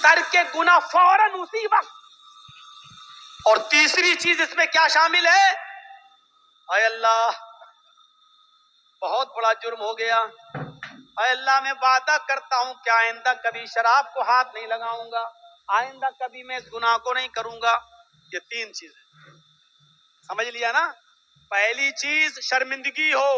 کر کے گناہ فوراً اسی وقت. اور تیسری چیز اس میں کیا شامل ہے؟ اے اللہ بہت بڑا جرم ہو گیا، اے اللہ میں وعدہ کرتا ہوں کہ آئندہ کبھی شراب کو ہاتھ نہیں لگاؤں گا، آئندہ کبھی میں اس گناہ کو نہیں کروں گا. یہ تین چیزیں سمجھ لیا نا. پہلی چیز شرمندگی ہو،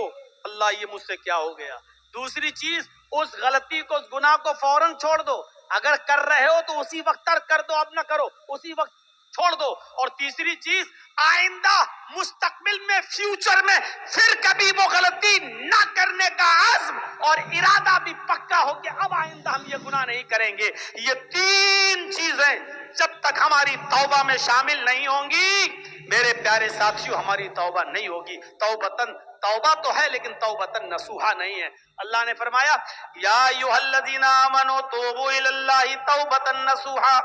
اللہ یہ مجھ سے کیا ہو گیا. دوسری چیز اس غلطی کو، اس گناہ کو فوراً چھوڑ دو، اگر کر رہے ہو تو اسی وقت ترک کر دو، اب نہ کرو، اسی وقت چھوڑ دو. اور تیسری چیز آئندہ مستقبل میں، فیوچر میں پھر کبھی وہ غلطی نہ کرنے کا عزم اور ارادہ بھی پکا ہو کہ اب آئندہ ہم یہ گناہ نہیں کریں گے. یہ تین چیزیں جب تک ہماری توبہ میں شامل نہیں ہوں گی میرے پیارے ساتھیوں، ہماری توبہ نہیں ہوگی. توبہ تو ہے لیکن توبتن نصوحا نہیں ہے. اللہ نے فرمایا یا ایھا الذین آمنوا توبوا الی اللہ توبۃ نصوحا،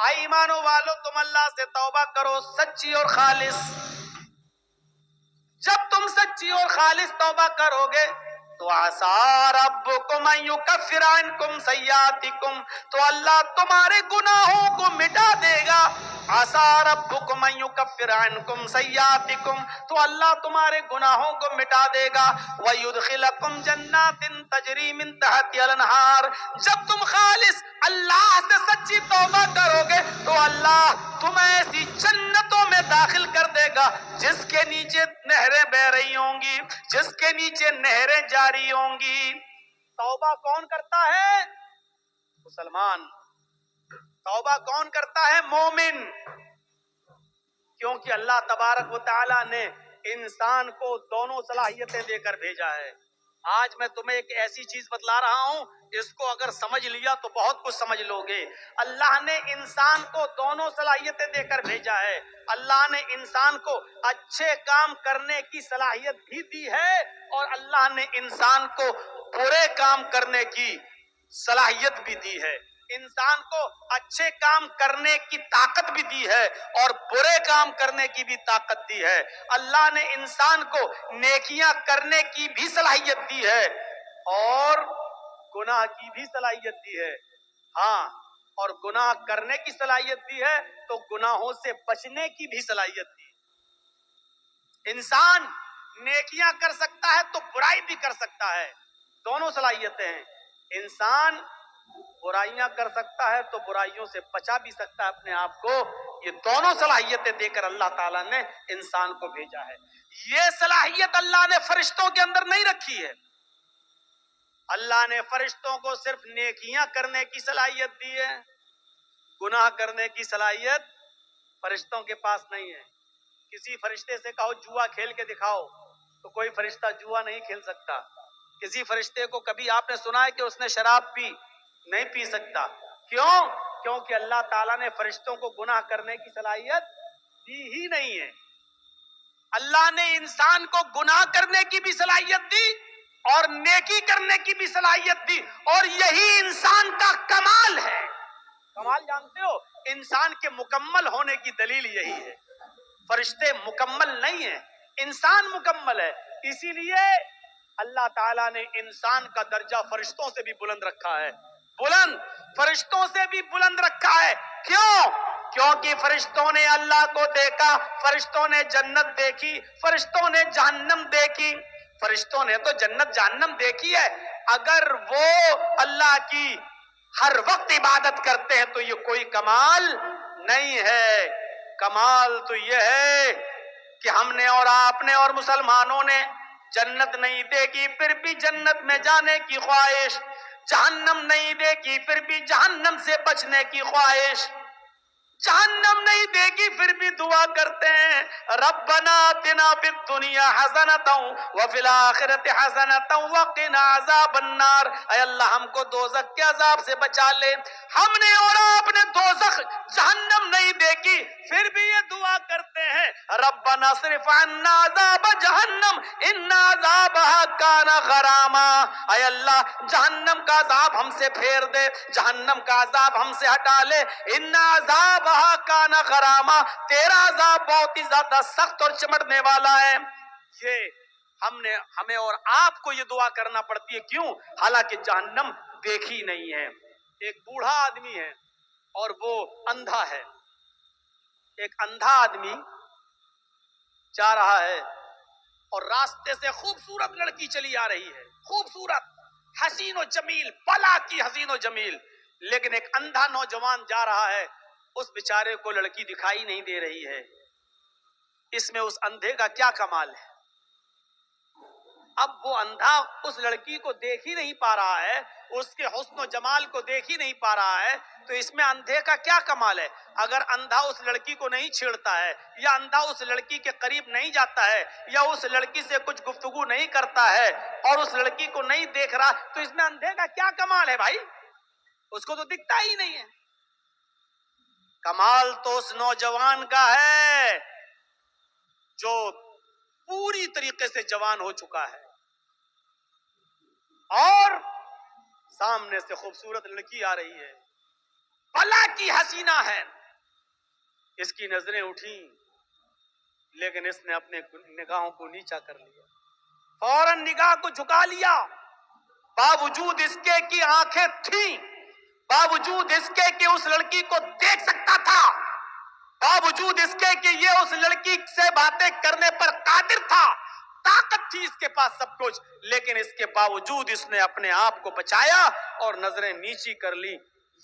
اے ایمانو والو تم اللہ سے توبہ کرو سچی اور خالص. جب تم سچی اور خالص توبہ کرو گے تو عسیٰ ربکم ان یکفر عنکم سیئاتکم، تو اللہ تمہارے گناہوں کو مٹا دے گا. عسیٰ ربکم ان یکفر عنکم سیئاتکم، تو اللہ تمہارے گناہوں کو مٹا دے گا. ویدخلکم جنات تجری من تحتها الانہار، جب تم خالص اللہ سے سچی توبہ کرو گے تو اللہ تمہیں ایسی جنتوں میں داخل کر دے گا جس کے نیچے نہریں بہ رہی ہوں گی، جس کے نیچے نہریں جاری ہوں گی. توبہ کون کرتا ہے؟ مسلمان. توبہ کون کرتا ہے؟ مومن. کیونکہ اللہ تبارک و تعالی نے انسان کو دونوں صلاحیتیں دے کر بھیجا ہے. آج میں تمہیں ایک ایسی چیز بتلا رہا ہوں، اس کو اگر سمجھ لیا تو بہت کچھ سمجھ لو گے. اللہ نے انسان کو دونوں صلاحیتیں دے کر بھیجا ہے. اللہ نے انسان کو اچھے کام کرنے کی صلاحیت بھی دی ہے اور اللہ نے انسان کو برے کام کرنے کی صلاحیت بھی دی ہے. انسان کو اچھے کام کرنے کی طاقت بھی دی ہے اور برے کام کرنے کی بھی طاقت دی ہے. اللہ نے انسان کو نیکیاں کرنے کی بھی صلاحیت دی ہے اور گناہ کی بھی صلاحیت دی ہے. ہاں، اور گناہ کرنے کی صلاحیت دی ہے تو گناہوں سے بچنے کی بھی صلاحیت دی. انسان نیکیاں کر سکتا ہے تو برائی بھی کر سکتا ہے، دونوں صلاحیتیں ہیں. انسان برائیاں کر سکتا ہے تو برائیوں سے بچا بھی سکتا ہے اپنے آپ کو. یہ دونوں صلاحیتیں دے کر اللہ تعالیٰ نے انسان کو بھیجا ہے. یہ صلاحیت اللہ نے فرشتوں کے اندر نہیں رکھی ہے. اللہ نے فرشتوں کو صرف نیکیاں کرنے کی صلاحیت دی ہے، گناہ کرنے کی صلاحیت فرشتوں کے پاس نہیں ہے. کسی فرشتے سے کہو جوا کھیل کے دکھاؤ تو کوئی فرشتہ جوا نہیں کھیل سکتا. کسی فرشتے کو کبھی آپ نے سنا ہے کہ اس نے شراب پی؟ نہیں پی سکتا. کیوں؟ کیونکہ اللہ تعالیٰ نے فرشتوں کو گناہ کرنے کی صلاحیت دی ہی نہیں ہے. اللہ نے انسان کو گناہ کرنے کی بھی صلاحیت دی اور نیکی کرنے کی بھی صلاحیت دی، اور یہی انسان کا کمال ہے. کمال جانتے ہو؟ انسان کے مکمل ہونے کی دلیل یہی ہے. فرشتے مکمل نہیں ہیں، انسان مکمل ہے. اسی لیے اللہ تعالیٰ نے انسان کا درجہ فرشتوں سے بھی بلند رکھا ہے. بلند، فرشتوں سے بھی بلند رکھا ہے. کیوں؟ کیونکہ فرشتوں نے اللہ کو دیکھا، فرشتوں نے جنت دیکھی، فرشتوں نے جہنم دیکھی. فرشتوں نے تو جنت جہنم دیکھی ہے. اگر وہ اللہ کی ہر وقت عبادت کرتے ہیں تو یہ کوئی کمال نہیں ہے. کمال تو یہ ہے کہ ہم نے اور آپ نے اور مسلمانوں نے جنت نہیں دیکھی پھر بھی جنت میں جانے کی خواہش، جہنم نہیں دیکھی پھر بھی جہنم سے بچنے کی خواہش، جہنم نہیں دیکھی پھر بھی دعا کرتے ہیں ربنا آتنا فی الدنیا حسنۃ وفی الآخرۃ حسنۃ وقنا عذاب النار. اے اللہ ہم کو دوزخ کے عذاب سے بچا لے. ہم نے اور آپ نے دوزخ جہنم نہیں دیکھی پھر بھی یہ دعا کرتے ہیں ربنا اصرف عنا عذاب جہنم ان عذابها کان غراما. اے اللہ جہنم کا عذاب ہم سے پھیر دے، جہنم کا عذاب ہم سے ہٹا لے. ان عذاب کان غراما، تیرا عذاب بہت ہی زیادہ سخت اور چمٹنے والا ہے. یہ ہمیں اور آپ کو یہ دعا کرنا پڑتی ہے. کیوں؟ حالانکہ جہنم دیکھی نہیں ہے. ایک بوڑھا آدمی ہے اور وہ اندھا ہے. ایک اندھا آدمی جا رہا ہے اور راستے سے خوبصورت لڑکی چلی آ رہی ہے, خوبصورت, حسین و جمیل, بلا کی حسین و جمیل, لیکن ایک اندھا نوجوان جا رہا ہے, اس بیچارے کو لڑکی دکھائی نہیں دے رہی ہے. اس میں اس اندھے کا کیا کمال ہے؟ اب وہ اندھا اس لڑکی کو دیکھ ہی نہیں پا رہا ہے, اس کے حسن و جمال کو دیکھ ہی نہیں پا رہا ہے, تو اس میں اندھے کا کیا کمال ہے؟ اگر اندھا اس لڑکی کو نہیں چھیڑتا ہے, یا اندھا اس لڑکی کے قریب نہیں جاتا ہے, یا اس لڑکی سے کچھ گفتگو نہیں کرتا ہے, اور اس لڑکی کو نہیں دیکھ رہا, تو اس میں اندھے کا کیا کمال ہے بھائی؟ اس کو تو دکھتا ہی نہیں ہے. کمال تو اس نوجوان کا ہے جو پوری طریقے سے جوان ہو چکا ہے, اور سامنے سے خوبصورت لڑکی آ رہی ہے, بلا کی حسینہ ہے, اس کی نظریں اٹھیں, لیکن اس نے اپنے نگاہوں کو نیچا کر لیا, فوراً نگاہ کو جھکا لیا, باوجود اس کے کی آنکھیں تھیں, باوجود اس کے کہ اس لڑکی کو دیکھ سکتا تھا, باوجود اس کے کہ یہ اس لڑکی سے باتیں کرنے پر قادر تھا, طاقت تھی اس کے پاس سب کچھ, لیکن اس کے باوجود اس نے اپنے آپ کو بچایا اور نظریں نیچی کر لی.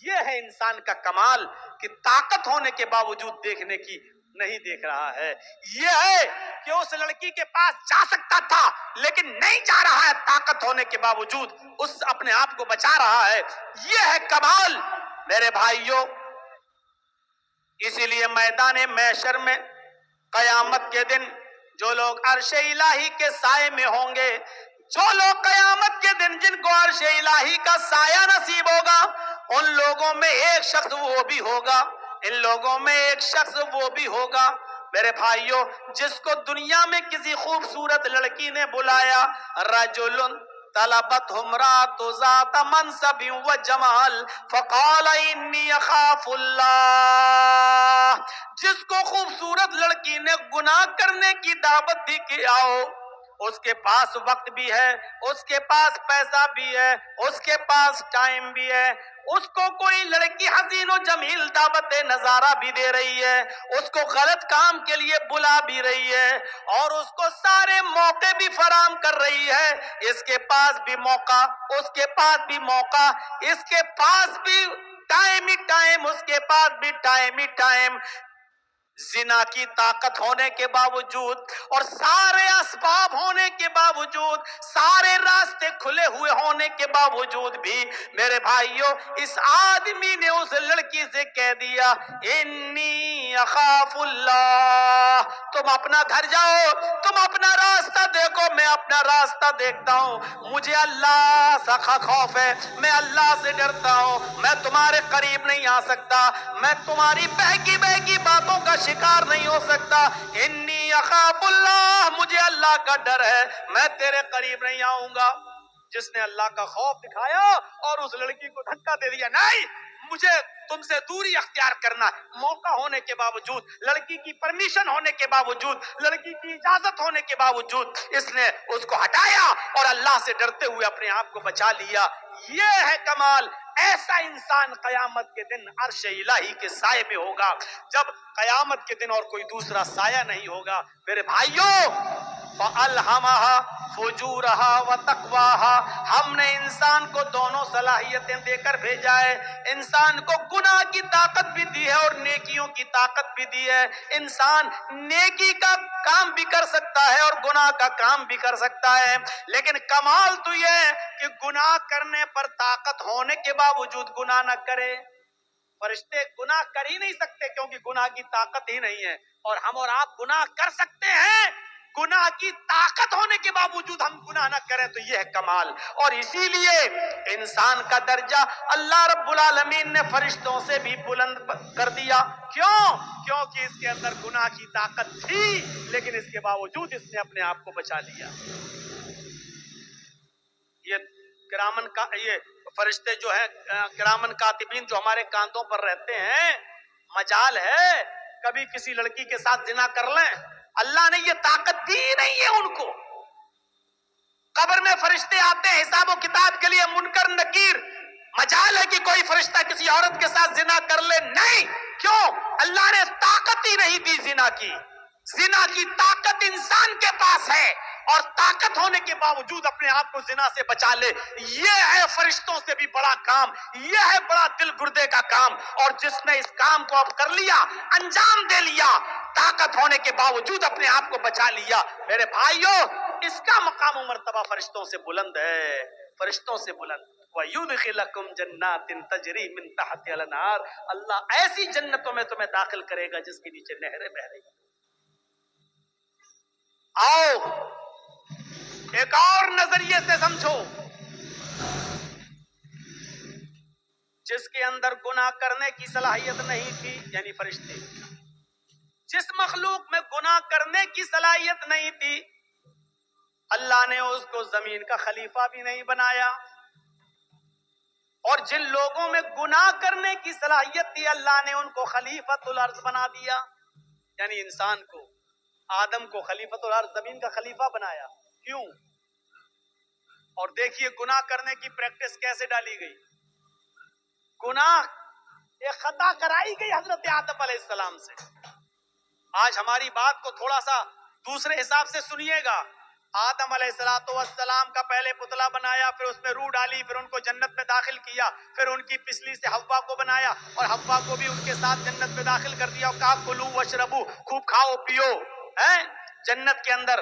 یہ ہے انسان کا کمال کہ طاقت ہونے کے باوجود دیکھنے کی نہیں دیکھ رہا ہے. یہ ہے کہ اس لڑکی کے پاس جا سکتا تھا لیکن نہیں جا رہا ہے, طاقت ہونے کے باوجود اس اپنے آپ کو بچا رہا ہے. یہ ہے کمال میرے بھائیوں. اسی لیے میدان محشر میں قیامت کے دن جو لوگ عرش الہی کے سائے میں ہوں گے, جو لوگ قیامت کے دن جن کو عرش الہی کا سایہ نصیب ہوگا, ان لوگوں میں ایک شخص وہ بھی ہوگا, ان لوگوں میں ایک شخص وہ بھی ہوگا میرے بھائیوں, جس کو دنیا میں کسی خوبصورت لڑکی نے بلایا, رجل طلبت امرأۃ ذات منصب و جمال فقال انی اخاف اللہ, جس کو خوبصورت لڑکی نے گناہ کرنے کی دعوت دی کہ آؤ, اس کے پاس وقت بھی ہے, اس کے پاس پیسہ بھی ہے, اس کے پاس ٹائم بھی ہے, اس کو کوئی لڑکی حسین و جمیل دعوت نظارہ بھی دے رہی ہے, اس کو غلط کام کے لیے بلا بھی رہی ہے, اور اس کو سارے موقع بھی فراہم کر رہی ہے. اس کے پاس بھی موقع, اس کے پاس بھی موقع, اس کے پاس بھی ٹائم ہی ٹائم, اس کے پاس بھی ٹائم ہی ٹائم. زنا کی طاقت ہونے کے باوجود اور سارے اسباب ہونے کے باوجود, سارے راستے کھلے ہوئے ہونے کے باوجود بھی میرے بھائیوں اس آدمی نے اس لڑکی سے کہہ دیا انی اخاف اللہ, تم اپنا گھر جاؤ, تم اپنا راستہ دیکھو, میں اپنا راستہ دیکھتا ہوں, مجھے اللہ سے خوف ہے, میں اللہ سے ڈرتا ہوں, میں تمہارے قریب نہیں آ سکتا, میں تمہاری بہکی بہکی باتوں کا شکار نہیں ہو سکتا, انی اخاف اللہ, مجھے اللہ کا ڈر ہے, میں تیرے قریب نہیں آؤں گا. جس نے اللہ کا خوف دکھایا اور اس لڑکی کو دھکا دے دیا, نہیں مجھے تم سے دوری اختیار کرنا, موقع ہونے کے باوجود, لڑکی کی پرمیشن ہونے کے باوجود, لڑکی کی اجازت ہونے کے باوجود اس نے اس کو ہٹایا اور اللہ سے ڈرتے ہوئے اپنے آپ کو بچا لیا. یہ ہے کمال. ایسا انسان قیامت کے دن عرش الہی کے سائے میں ہوگا, جب قیامت کے دن اور کوئی دوسرا سایہ نہیں ہوگا. میرے بھائیوں, فَأَلْهَمَهَا فُجُورَهَا وَتَقْوَاهَا, ہم نے انسان کو دونوں صلاحیتیں دے کر بھیجا ہے. انسان کو گناہ کی طاقت بھی دی ہے اور نیکیوں کی طاقت بھی دی ہے. انسان نیکی کا کام بھی کر سکتا ہے اور گناہ کا کام بھی کر سکتا ہے, لیکن کمال تو یہ ہے کہ گناہ کرنے پر طاقت ہونے کے باوجود گناہ نہ کرے. فرشتے گناہ کر ہی نہیں سکتے کیونکہ گناہ کی طاقت ہی نہیں ہے, اور ہم اور آپ گناہ کر سکتے ہیں, گناہ کی طاقت ہونے کے باوجود ہم گناہ نہ کریں, تو یہ ہے کمال. اور اسی لیے انسان کا درجہ اللہ رب العالمین نے فرشتوں سے بھی بلند کر دیا. کیوں؟ کیونکہ اس کے اندر گناہ کی طاقت تھی, لیکن اس کے باوجود اس نے اپنے آپ کو بچا لیا. یہ فرشتے جو ہیں کرامن کاتبین جو ہمارے کاندھوں پر رہتے ہیں, مجال ہے کبھی کسی لڑکی کے ساتھ زنا کر لیں, اللہ نے یہ طاقت دی نہیں ہے ان کو. قبر میں فرشتے آتے ہیں حساب و کتاب کے لیے, منکر نکیر, مجال ہے کہ کوئی فرشتہ کسی عورت کے ساتھ زنا کر لے؟ نہیں. کیوں؟ اللہ نے طاقت ہی نہیں دی زنا کی. زنا کی طاقت انسان کے پاس ہے اور طاقت ہونے کے باوجود اپنے آپ کو زنا سے بچا لے. یہ ہے فرشتوں سے بھی بڑا کام، یہ ہے بڑا دل گردے کا کام. اور جس نے اس کام کو اب کر لیا، انجام دے لیا، طاقت ہونے کے باوجود اپنے آپ کو بچا لیا، میرے بھائیوں اس کا مقام و مرتبہ فرشتوں سے بلند ہے، فرشتوں سے بلند. وَيُدْخِلَكُمْ جَنَّاتٍ تَجْرِي مِن تَحْتِهَا الْأَنْهَارُ، اللہ ایسی جنتوں میں تمہیں داخل کرے گا جس کے نیچے نہریں بہ رہی. آؤ ایک اور نظریے سے سمجھو. جس کے اندر گناہ کرنے کی صلاحیت نہیں تھی، یعنی فرشتے، جس مخلوق میں گناہ کرنے کی صلاحیت نہیں تھی، اللہ نے اس کو زمین کا خلیفہ بھی نہیں بنایا. اور جن لوگوں میں گناہ کرنے کی صلاحیت تھی، اللہ نے ان کو خلیفۃ الارض بنا دیا. یعنی انسان کو، آدم کو خلیفۃ الارض، زمین کا خلیفہ بنایا. کیوں؟ اور دیکھیے گناہ کرنے کی پریکٹس کیسے ڈالی گئی. گناہ ایک خطا کرائی گئی حضرت آدم علیہ السلام سے. آج ہماری بات کو تھوڑا سا دوسرے حساب سے سنیے گا. آدم علیہ السلام کا پہلے پتلا بنایا، پھر اس میں روح ڈالی، پھر ان کو جنت میں داخل کیا، پھر ان کی پسلی سے حوا کو بنایا اور حوا کو بھی ان کے ساتھ جنت میں داخل کر دیا اور کہا کلو وشربو، خوب کھاؤ پیو جنت کے اندر.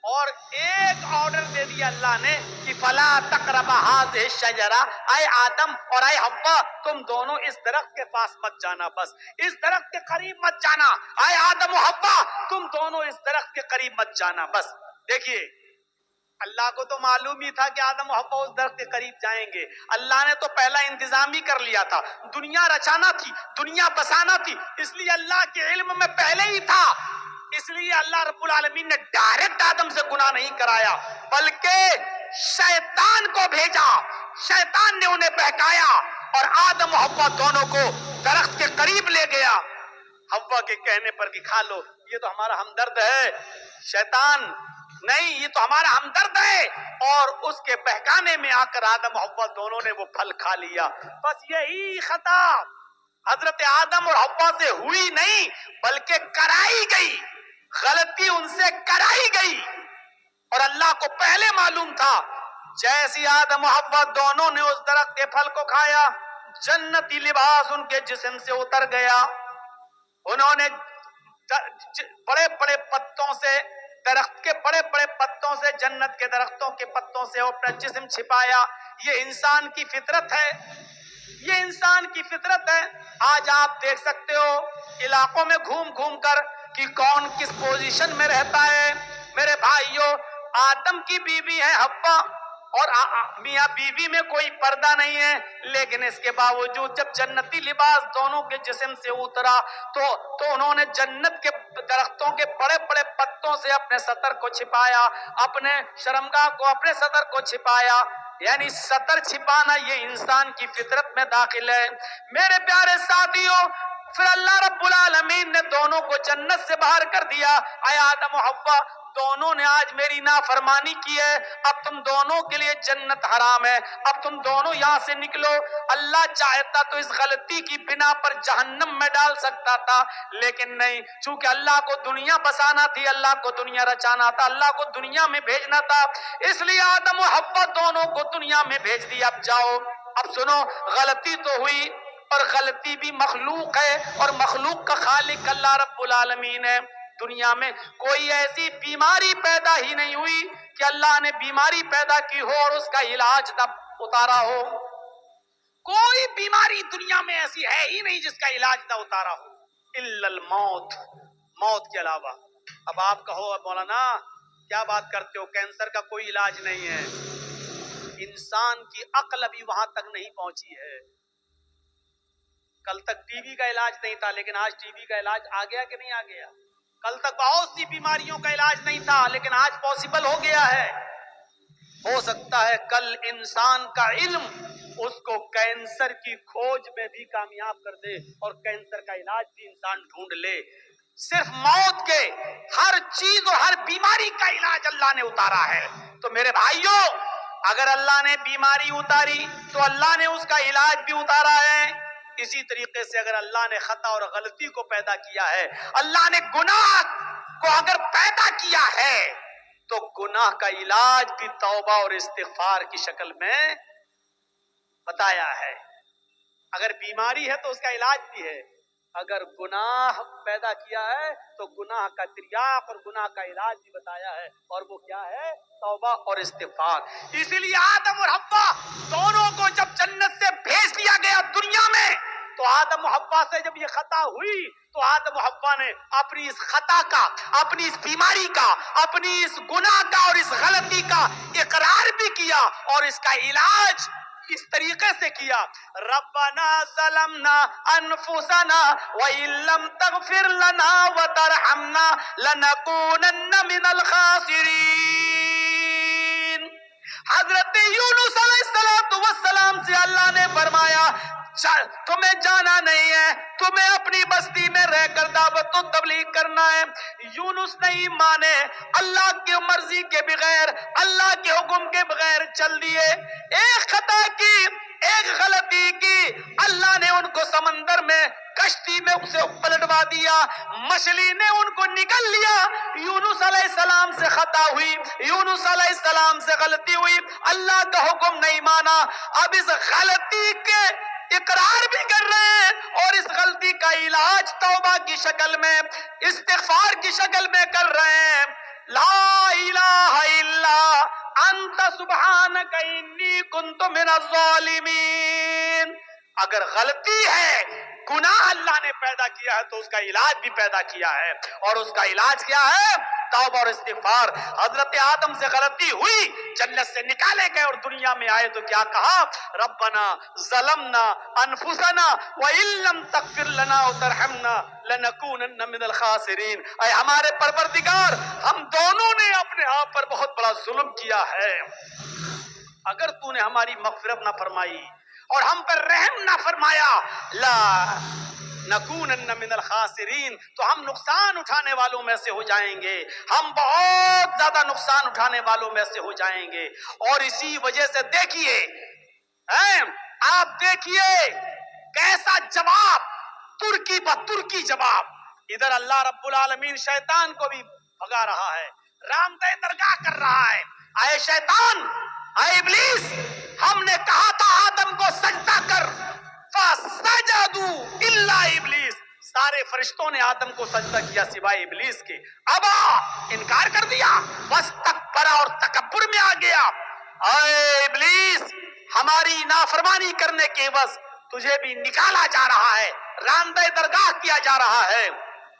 اور ایک آرڈر دے دیا اللہ نے کہ فلا تقربا هذه الشجرہ، اے آدم اور اے حوا تم دونوں اس درخت کے پاس مت جانا، بس اس درخت کے قریب مت جانا. اے آدم و حوا تم دونوں اس درخت کے قریب مت جانا بس. دیکھیے اللہ کو تو معلوم ہی تھا کہ آدم و حوا اس درخت کے قریب جائیں گے. اللہ نے تو پہلا انتظام ہی کر لیا تھا. دنیا رچانا تھی، دنیا بسانا تھی، اس لیے اللہ کے علم میں پہلے ہی تھا. اس لیے اللہ رب العالمین نے ڈائریکٹ آدم سے گناہ نہیں کرایا، بلکہ شیطان کو بھیجا. شیطان نے انہیں بہکایا اور آدم و حوا دونوں کو درخت کے قریب لے گیا. حوا کے کہنے پر کہ کھا لو، یہ تو ہمارا ہمدرد ہے. شیطان نہیں، یہ تو ہمارا ہمدرد ہے. اور اس کے بہکانے میں آ کر آدم و حوا دونوں نے وہ پھل کھا لیا. بس یہی خطا حضرت آدم اور حوا سے ہوئی نہیں بلکہ کرائی گئی. غلطی ان سے کرائی گئی اور اللہ کو پہلے معلوم تھا. جیسی آدم و حوا دونوں نے اس درخت کے پھل کو کھایا، جنتی لباس ان کے جسم سے اتر گیا. انہوں نے بڑے بڑے پتوں سے، درخت کے بڑے بڑے پتوں سے، جنت کے درختوں کے پتوں سے اپنا جسم چھپایا. یہ انسان کی فطرت ہے، یہ انسان کی فطرت ہے. آج آپ دیکھ سکتے ہو علاقوں میں گھوم گھوم کر کہ کون کس پوزیشن میں رہتا ہے. میرے بھائیوں آدم کی بیوی ہے حوا اور میاں بیوی میں کوئی پردہ نہیں ہے، لیکن اس کے باوجود جب جنتی لباس دونوں کے جسم سے اترا تو انہوں نے جنت کے درختوں کے بڑے بڑے پتوں سے اپنے سطر کو چھپایا، اپنے شرمگاہ کو، اپنے سطر کو چھپایا. یعنی سطر چھپانا یہ انسان کی فطرت میں داخل ہے. میرے پیارے ساتھیوں پھر اللہ رب العالمین نے دونوں کو جنت سے باہر کر دیا. اے آدم و حوا دونوں نے آج میری نافرمانی کی ہے، اب تم دونوں کے لیے جنت حرام ہے، اب تم دونوں یہاں سے نکلو. اللہ چاہتا تو اس غلطی کی بنا پر جہنم میں ڈال سکتا تھا، لیکن نہیں، چونکہ اللہ کو دنیا بسانا تھی، اللہ کو دنیا رچانا تھا، اللہ کو دنیا میں بھیجنا تھا، اس لیے آدم و حوا دونوں کو دنیا میں بھیج دیا. اب جاؤ. اب سنو، غلطی تو ہوئی اور غلطی بھی مخلوق ہے اور مخلوق کا خالق اللہ رب العالمین ہے. دنیا میں کوئی ایسی بیماری پیدا ہی نہیں ہوئی کہ اللہ نے بیماری پیدا کی ہو اور اس کا علاج نہ اتارا ہو. کوئی بیماری دنیا میں ایسی ہے ہی نہیں جس کا علاج نہ اتارا ہو، الا الموت، موت کے علاوہ. اب آپ کہو مولانا کیا بات کرتے ہو، کینسر کا کوئی علاج نہیں ہے. انسان کی عقل ابھی وہاں تک نہیں پہنچی ہے. کل تک ٹی بی کا علاج نہیں تھا، لیکن آج ٹی بی کا علاج آ گیا کہ نہیں آ گیا. کل تک بہت سی بیماریوں کا علاج نہیں تھا، لیکن آج پاسبل ہو گیا ہے. ہو سکتا ہے کل انسان کا علم اس کو کینسر کی کھوج میں بھی کامیاب کر دے اور کینسر کا علاج بھی انسان ڈھونڈ لے. صرف موت کے ہر چیز اور ہر بیماری کا علاج اللہ نے اتارا ہے. تو میرے بھائیوں اگر اللہ نے بیماری اتاری تو اللہ نے اس کا علاج بھی اتارا ہے. اسی طریقے سے اگر اللہ نے خطا اور غلطی کو پیدا کیا ہے, اللہ نے گناہ کو اگر پیدا کیا ہے, تو گناہ کا علاج بھی توبہ اور استغفار کی شکل میں بتایا ہے. اگر بیماری ہے تو اس کا علاج بھی ہے. اگر گناہ پیدا کیا ہے تو گناہ کا تریاق اور گناہ کا علاج بھی بتایا ہے, اور وہ کیا ہے؟ توبہ اور استغفار. اسی لیے آدم اور حوا دونوں کو جب جنت سے بھیج دیا گیا دنیا میں, تو آدم و حوا سے جب یہ خطا ہوئی تو آدم و حوا نے اپنی اس خطا کا, اپنی اس بیماری کا, اپنی اس گناہ کا اور اس غلطی کا اقرار بھی کیا, اور اس کا علاج اس طریقے سے کیا. ربنا ظلمنا انفسنا وان لم تغفر لنا وترحمنا لنكونن من الخاسرین. حضرت یونس علیہ السلام سے اللہ نے فرمایا تمہیں جانا نہیں ہے, تمہیں اپنی بستی میں رہ کر دعوت و تبلیغ کرنا ہے. یونس نہیں مانے, اللہ کی مرضی کے بغیر, اللہ کے حکم کے بغیر چل دیے. ایک خطا کی, ایک غلطی کی, اللہ نے ان کو سمندر میں کشتی میں اسے پلٹوا دیا, مچھلی نے ان کو نگل لیا. یونس علیہ السلام سے خطا ہوئی, یونس علیہ السلام سے غلطی ہوئی, اللہ کا حکم نہیں مانا. اب اس غلطی کے اقرار بھی کر رہے ہیں, اور اس غلطی کا علاج توبہ کی شکل میں, استغفار کی شکل میں کر رہے ہیں. لا الہ الا انت سبحانک انی کنت من الظالمین. اگر غلطی ہے, گناہ اللہ نے پیدا کیا ہے, تو اس کا علاج بھی پیدا کیا ہے, اور اس کا علاج کیا ہے؟ توبہ اور استغفار. حضرت آدم سے غلطی ہوئی, جنت سے نکالے گئے اور دنیا میں آئے تو کیا کہا؟ ربنا ظلمنا انفسنا وان لم تغفر لنا وترحمنا لنکونن من الخاسرین. اے ہمارے پروردگار, ہم دونوں نے اپنے آپ پر بہت بڑا ظلم کیا ہے. اگر تو نے ہماری مغفرت نہ فرمائی اور ہم پر رحم نہ فرمایا, لا نکونن من الخاسرین, تو ہم نقصان اٹھانے والوں میں سے ہو جائیں گے, ہم بہت زیادہ نقصان اٹھانے والوں میں سے ہو جائیں گے. اور اسی وجہ سے دیکھیے, آپ دیکھیے کیسا جواب, ترکی بترکی جواب. ادھر اللہ رب العالمین شیطان کو بھی بھگا رہا ہے, رام دہ درگاہ کر رہا ہے. اے شیطان, اے ابلیس, ہم نے کہا تھا آدم کو سجدہ کر, فسجدوا الا ابلیس, سارے فرشتوں نے آدم کو سجدہ کیا سوائے ابلیس کے. ابا, انکار کر دیا, واستکبر, اور تکبر میں آ گیا. اے ابلیس, ہماری نافرمانی کرنے کے عوض تجھے بھی نکالا جا رہا ہے, راندہ درگاہ کیا جا رہا ہے.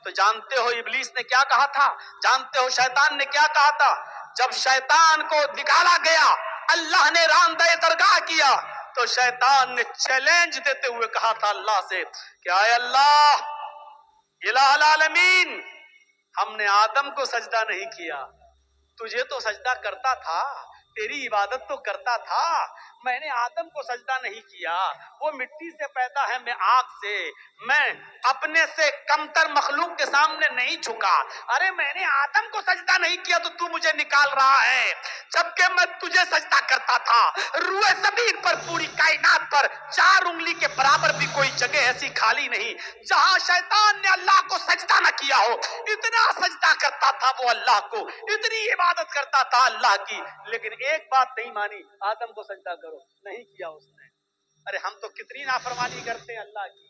تو جانتے ہو ابلیس نے کیا کہا تھا, جانتے ہو شیطان نے کیا کہا تھا؟ جب شیطان کو نکالا گیا, اللہ نے راندہ درگاہ کیا, تو شیطان نے چیلنج دیتے ہوئے کہا تھا اللہ سے کہ اے اللہ الہ العالمین, ہم نے آدم کو سجدہ نہیں کیا, تجھے تو سجدہ کرتا تھا, تیری عبادت تو کرتا تھا, میں نے آدم کو سجدہ نہیں کیا. وہ مٹی سے پیدا ہے, میں آگ سے, میں اپنے سے کمتر مخلوق کے سامنے نہیں جھکا. ارے میں نے آدم کو سجدہ نہیں کیا تو مجھے نکال رہا ہے, جبکہ میں تجھے سجدہ کرتا تھا. روئے زمین پر, پوری کائنات پر 4 انگلی کے برابر بھی کوئی جگہ ایسی خالی نہیں جہاں شیطان نے اللہ کو سجدہ نہ کیا ہو. اتنا سجدہ کرتا تھا وہ اللہ کو, اتنی عبادت کرتا تھا اللہ کی, لیکن ایک بات نہیں مانی, آدم کو سجدہ کرو, نہیں کیا اس نے. ارے ہم تو کتنی نافرمانی کرتے ہیں اللہ کی,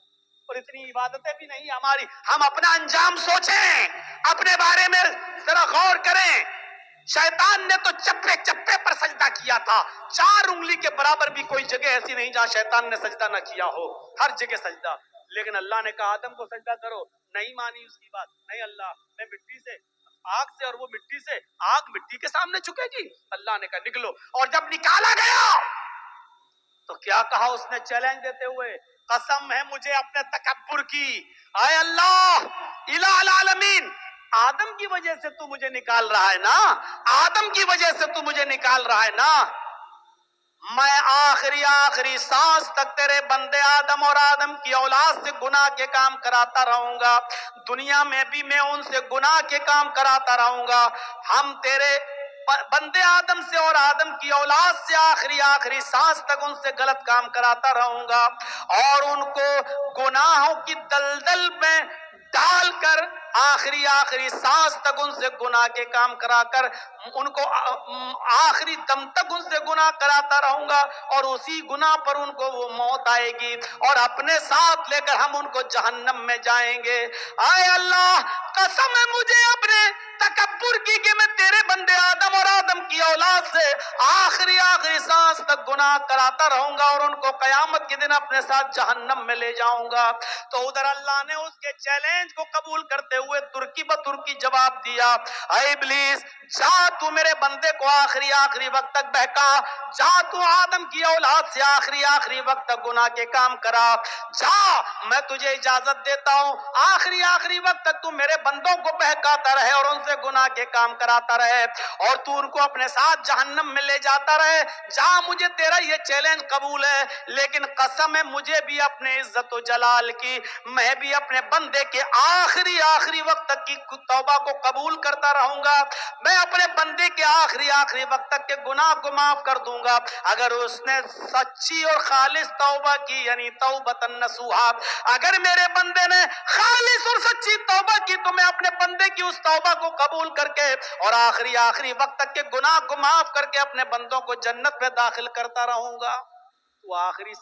اور اتنی عبادتیں بھی نہیں ہماری. ہم اپنا انجام سوچیں, اپنے بارے میں ذرا غور کریں. شیطان نے تو چپے چپے پر سجدہ کیا تھا, 4 انگلی کے برابر بھی کوئی جگہ ایسی نہیں جہاں شیطان نے سجدہ نہ کیا ہو, ہر جگہ سجدہ. لیکن اللہ نے کہا آدم کو سجدہ کرو, نہیں مانی اس کی بات. نہیں اللہ, میں مٹی سے, آگ سے, اور وہ مٹی سے, آگ مٹی کے سامنے جھکے گی. اللہ نے کہا نکلو, اور جب نکالا گیا تو کیا کہا اس نے چیلنج دیتے ہوئے, قسم ہے مجھے اپنے تکبر کی, اے اللہ الہ العالمین, آدم کی وجہ سے تو مجھے نکال رہا ہے نا, آدم کی وجہ سے تو مجھے نکال رہا ہے نا, میں آخری سانس تک تیرے بندے آدم اور آدم کی اولاد سے گناہ کے کام کراتا رہوں گا, دنیا میں بھی میں ان سے گناہ کے کام کراتا رہوں گا. ہم تیرے بندے آدم سے اور آدم کی اولاد سے آخری سانس تک ان سے غلط کام کراتا رہوں گا، اور ان کو گناہوں کی دلدل میں ڈال کر آخری سانس تک ان سے گناہ کے کام کرا کر ان کو آخری دم تک ان سے گناہ کراتا رہوں گا، اور اسی گناہ پر ان کو وہ موت آئے گی اور اپنے ساتھ لے کر ہم ان کو جہنم میں جائیں گے۔ آئے اللہ، قسم ہے مجھے اپنے تکبر کی کہ میں تیرے بندے آدم اور آدم کی اولاد سے آخری سانس تک گناہ کراتا رہوں گا اور ان کو قیامت کے دن اپنے ساتھ جہنم میں لے جاؤں گا۔ تو ادھر اللہ نے اس کے چیلنج کو قبول کرتے ہوئے ترکی بترکی جواب دیا، اے ابلیس، جا تو میرے بندے کو آخری وقت تک بہکا، جا تو آدم کی اولاد سے آخری وقت تک گناہ کے کام کرا، جا میں تجھے اجازت دیتا ہوں آخری وقت تک تو میرے بندوں کو بہکاتا رہے اور ان سے گناہ کے کام کراتا رہے اور تو ان کو اپنے ساتھ جہنم میں لے جاتا رہے، جا مجھے تیرا یہ چیلنج قبول ہے، لیکن قسم ہے مجھے بھی اپنے عزت و جلال کی، میں بھی اپنے بندے کے آخری وقت تک کی توبہ کو قبول کرتا رہوں گا، میں اپنے بندے کے آخری وقت تک کے گناہ کو معاف کر دوں گا اگر اس نے سچی اور خالص توبہ کی، یعنی توبۃ نصوحا، اگر میرے بندے نے خالص اور سچی توبہ کی تو میں اپنے بندے کی اس توبہ کو قبول کر کے اور آخری وقت تک کے گناہ کو معاف کر کے اپنے بندوں کو جنت میں داخل کرتا رہوں گا۔ تو آخری